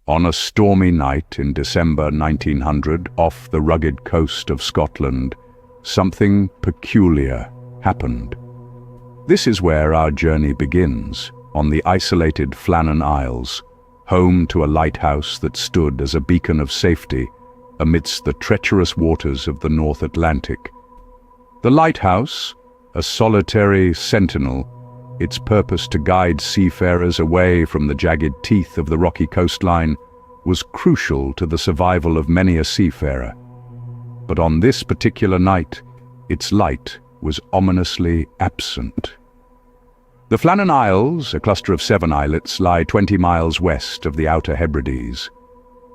On a stormy night in December 1900, off the rugged coast of Scotland, something peculiar happened. This is where our journey begins, on the isolated Flannan Isles, home to a lighthouse that stood as a beacon of safety amidst the treacherous waters of the North Atlantic. The lighthouse, a solitary sentinel, its purpose to guide seafarers away from the jagged teeth of the rocky coastline, was crucial to the survival of many a seafarer. But on this particular night, its light was ominously absent. The Flannan Isles, a cluster of 7 islets, lie 20 miles west of the Outer Hebrides.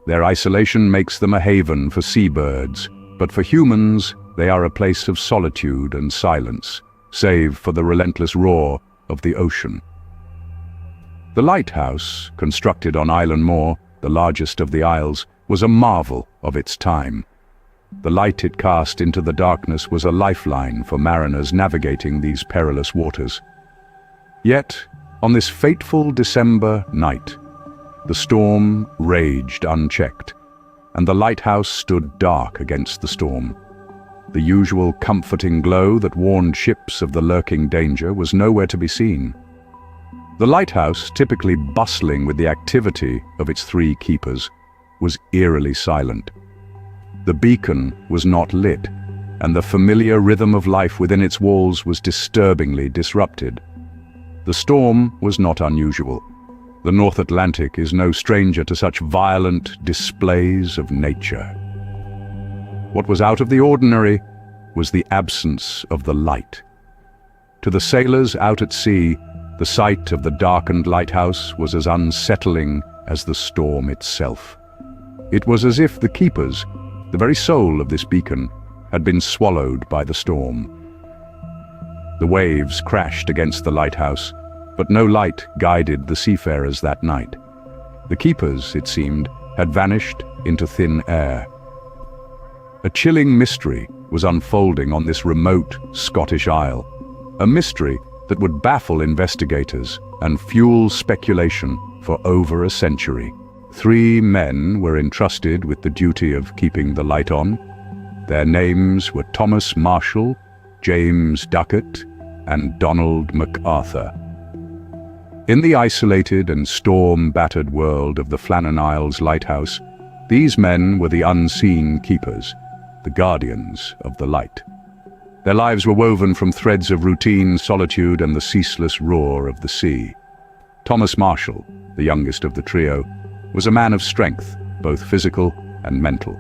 Their isolation makes them a haven for seabirds, but for humans, they are a place of solitude and silence, save for the relentless roar of the ocean. The lighthouse, constructed on Island Moor, the largest of the isles, was a marvel of its time. The light it cast into the darkness was a lifeline for mariners navigating these perilous waters. Yet, on this fateful December night, the storm raged unchecked, and the lighthouse stood dark against the storm. The usual comforting glow that warned ships of the lurking danger was nowhere to be seen. The lighthouse, typically bustling with the activity of its 3 keepers, was eerily silent. The beacon was not lit, and the familiar rhythm of life within its walls was disturbingly disrupted. The storm was not unusual. The North Atlantic is no stranger to such violent displays of nature. What was out of the ordinary was the absence of the light. To the sailors out at sea, the sight of the darkened lighthouse was as unsettling as the storm itself. It was as if the keepers, the very soul of this beacon, had been swallowed by the storm. The waves crashed against the lighthouse, but no light guided the seafarers that night. The keepers, it seemed, had vanished into thin air. A chilling mystery was unfolding on this remote Scottish isle, a mystery that would baffle investigators and fuel speculation for over a century. 3 men were entrusted with the duty of keeping the light on. Their names were Thomas Marshall, James Duckett, and Donald McArthur. In the isolated and storm-battered world of the Flannan Isles lighthouse, these men were the unseen keepers, the guardians of the light. Their lives were woven from threads of routine, solitude, and the ceaseless roar of the sea. Thomas Marshall, the youngest of the trio, was a man of strength, both physical and mental.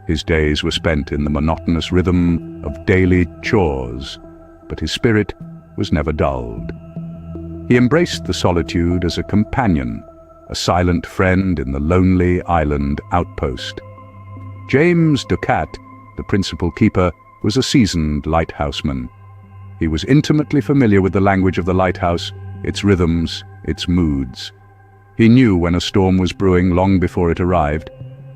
His days were spent in the monotonous rhythm of daily chores, but his spirit was never dulled. He embraced the solitude as a companion, a silent friend in the lonely island outpost. James Duckett, the principal keeper, was a seasoned lighthouseman. He was intimately familiar with the language of the lighthouse, its rhythms, its moods. He knew when a storm was brewing long before it arrived,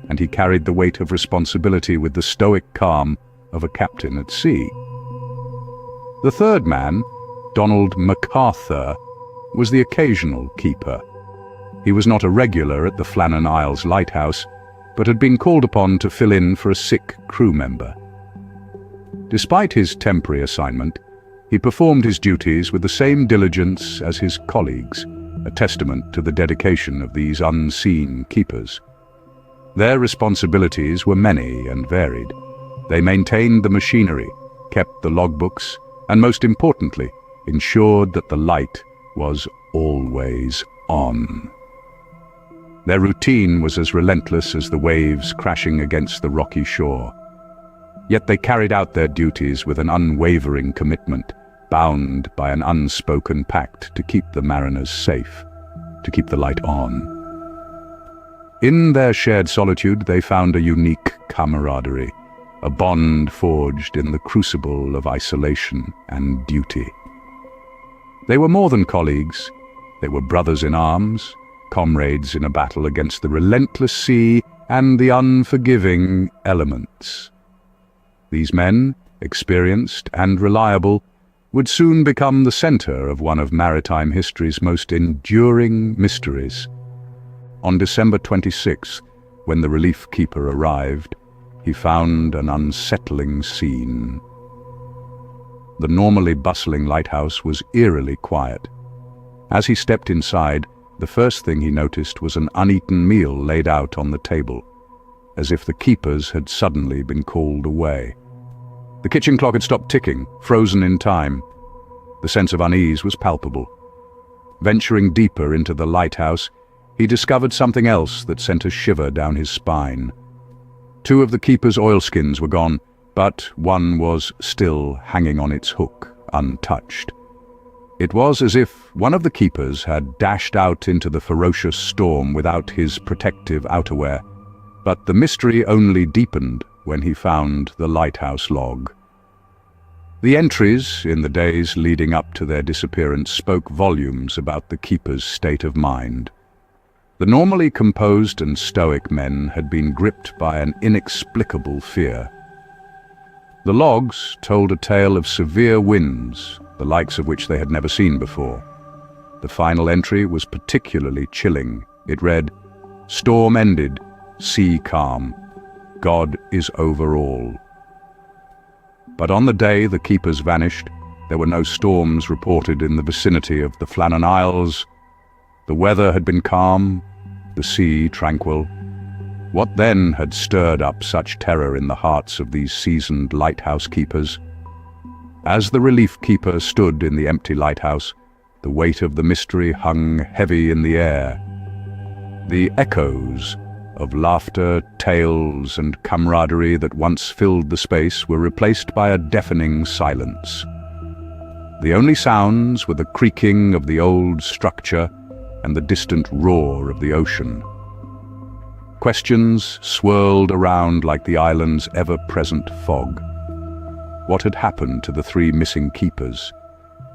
and he carried the weight of responsibility with the stoic calm of a captain at sea. The third man, Donald McArthur, was the occasional keeper. He was not a regular at the Flannan Isles lighthouse, but had been called upon to fill in for a sick crew member. Despite his temporary assignment, he performed his duties with the same diligence as his colleagues, a testament to the dedication of these unseen keepers. Their responsibilities were many and varied. They maintained the machinery, kept the logbooks, and most importantly, ensured that the light was always on. Their routine was as relentless as the waves crashing against the rocky shore. Yet they carried out their duties with an unwavering commitment, bound by an unspoken pact to keep the mariners safe, to keep the light on. In their shared solitude, they found a unique camaraderie, a bond forged in the crucible of isolation and duty. They were more than colleagues. They were brothers in arms, comrades in a battle against the relentless sea and the unforgiving elements. These men, experienced and reliable, would soon become the center of one of maritime history's most enduring mysteries. On December 26, when the relief keeper arrived, he found an unsettling scene. The normally bustling lighthouse was eerily quiet. As he stepped inside, the first thing he noticed was an uneaten meal laid out on the table, as if the keepers had suddenly been called away. The kitchen clock had stopped ticking, frozen in time. The sense of unease was palpable. Venturing deeper into the lighthouse, he discovered something else that sent a shiver down his spine. 2 of the keepers' oilskins were gone, but one was still hanging on its hook, untouched. It was as if one of the keepers had dashed out into the ferocious storm without his protective outerwear, but the mystery only deepened when he found the lighthouse log. The entries in the days leading up to their disappearance spoke volumes about the keeper's state of mind. The normally composed and stoic men had been gripped by an inexplicable fear. The logs told a tale of severe winds, the likes of which they had never seen before. The final entry was particularly chilling. It read, "Storm ended, sea calm. God is over all." But on the day the keepers vanished, there were no storms reported in the vicinity of the Flannan Isles. The weather had been calm, the sea tranquil. What then had stirred up such terror in the hearts of these seasoned lighthouse keepers? As the relief keeper stood in the empty lighthouse, the weight of the mystery hung heavy in the air. The echoes of laughter, tales, and camaraderie that once filled the space were replaced by a deafening silence. The only sounds were the creaking of the old structure and the distant roar of the ocean. Questions swirled around like the island's ever-present fog. What had happened to the 3 missing keepers?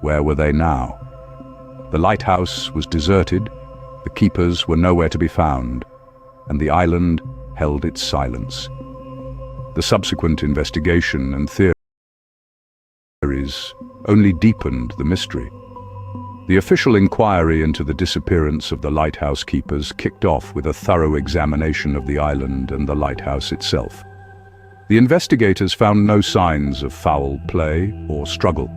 Where were they now? The lighthouse was deserted, the keepers were nowhere to be found, and the island held its silence. The subsequent investigation and theories only deepened the mystery. The official inquiry into the disappearance of the lighthouse keepers kicked off with a thorough examination of the island and the lighthouse itself. The investigators found no signs of foul play or struggle.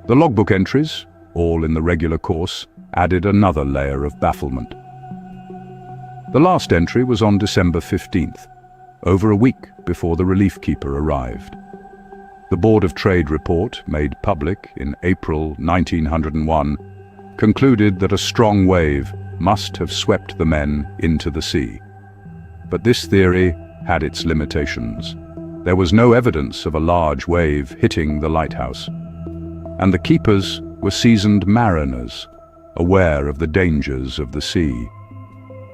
The logbook entries, all in the regular course, added another layer of bafflement. The last entry was on December 15th, over a week before the relief keeper arrived. The Board of Trade report, made public in April 1901, concluded that a strong wave must have swept the men into the sea. But this theory had its limitations. There was no evidence of a large wave hitting the lighthouse, and the keepers were seasoned mariners, aware of the dangers of the sea.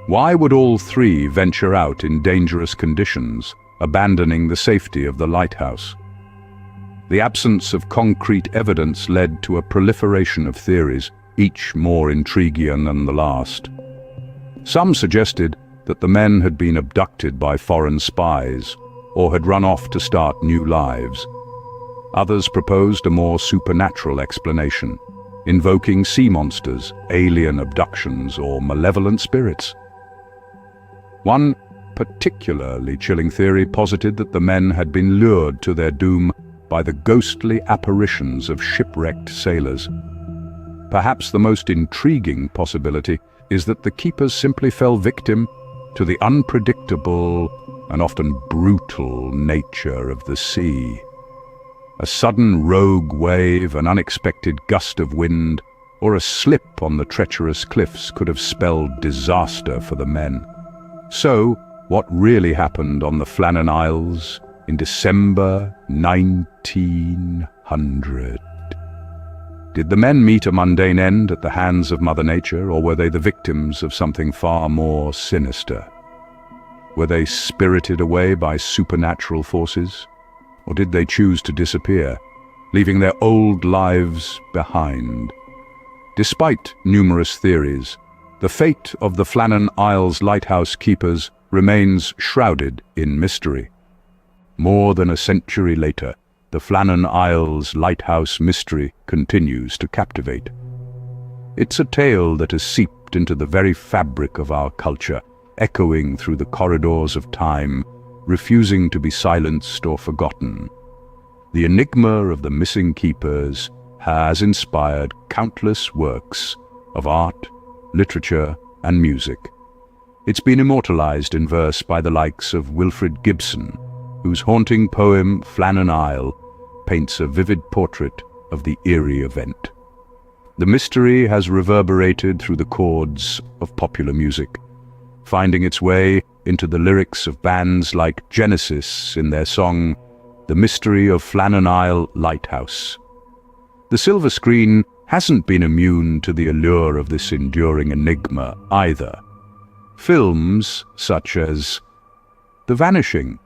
Why would all 3 venture out in dangerous conditions, abandoning the safety of the lighthouse? The absence of concrete evidence led to a proliferation of theories, each more intriguing than the last. Some suggested that the men had been abducted by foreign spies or had run off to start new lives. Others proposed a more supernatural explanation, invoking sea monsters, alien abductions, or malevolent spirits. One particularly chilling theory posited that the men had been lured to their doom by the ghostly apparitions of shipwrecked sailors. Perhaps the most intriguing possibility is that the keepers simply fell victim to the unpredictable and often brutal nature of the sea. A sudden rogue wave, an unexpected gust of wind, or a slip on the treacherous cliffs could have spelled disaster for the men. So, what really happened on the Flannan Isles in December 1900? Did the men meet a mundane end at the hands of Mother Nature, or were they the victims of something far more sinister? Were they spirited away by supernatural forces, or did they choose to disappear, leaving their old lives behind? Despite numerous theories, the fate of the Flannan Isles lighthouse keepers remains shrouded in mystery. More than a century later, the Flannan Isles lighthouse mystery continues to captivate. It's a tale that has seeped into the very fabric of our culture, echoing through the corridors of time, refusing to be silenced or forgotten. The enigma of the missing keepers has inspired countless works of art, literature, and music. It's been immortalized in verse by the likes of Wilfred Gibson, whose haunting poem Flannan paints a vivid portrait of the eerie event. The mystery has reverberated through the chords of popular music, finding its way into the lyrics of bands like Genesis in their song The Mystery of Flannan Lighthouse. The silver screen hasn't been immune to the allure of this enduring enigma either. Films such as The Vanishing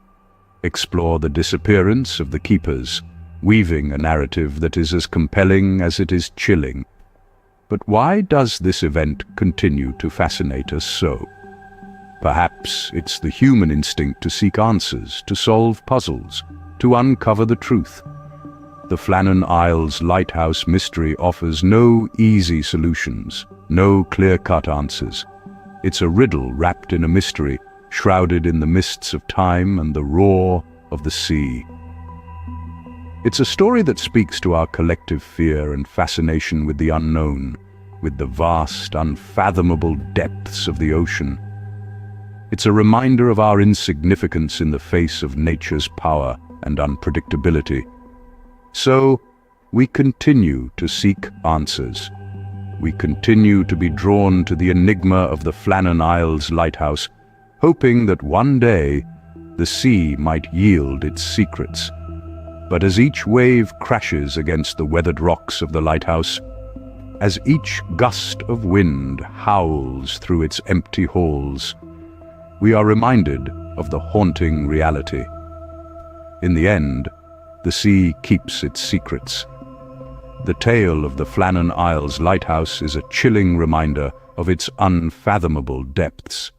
explore the disappearance of the keepers, weaving a narrative that is as compelling as it is chilling. But why does this event continue to fascinate us so? Perhaps it's the human instinct to seek answers, to solve puzzles, to uncover the truth. The Flannan Lighthouse mystery offers no easy solutions, no clear-cut answers. It's a riddle wrapped in a mystery, shrouded in the mists of time and the roar of the sea. It's a story that speaks to our collective fear and fascination with the unknown, with the vast, unfathomable depths of the ocean. It's a reminder of our insignificance in the face of nature's power and unpredictability. So, we continue to seek answers. We continue to be drawn to the enigma of the Flannan Lighthouse, hoping that one day the sea might yield its secrets. But as each wave crashes against the weathered rocks of the lighthouse, as each gust of wind howls through its empty halls, we are reminded of the haunting reality. In the end, the sea keeps its secrets. The tale of the Flannan Lighthouse is a chilling reminder of its unfathomable depths.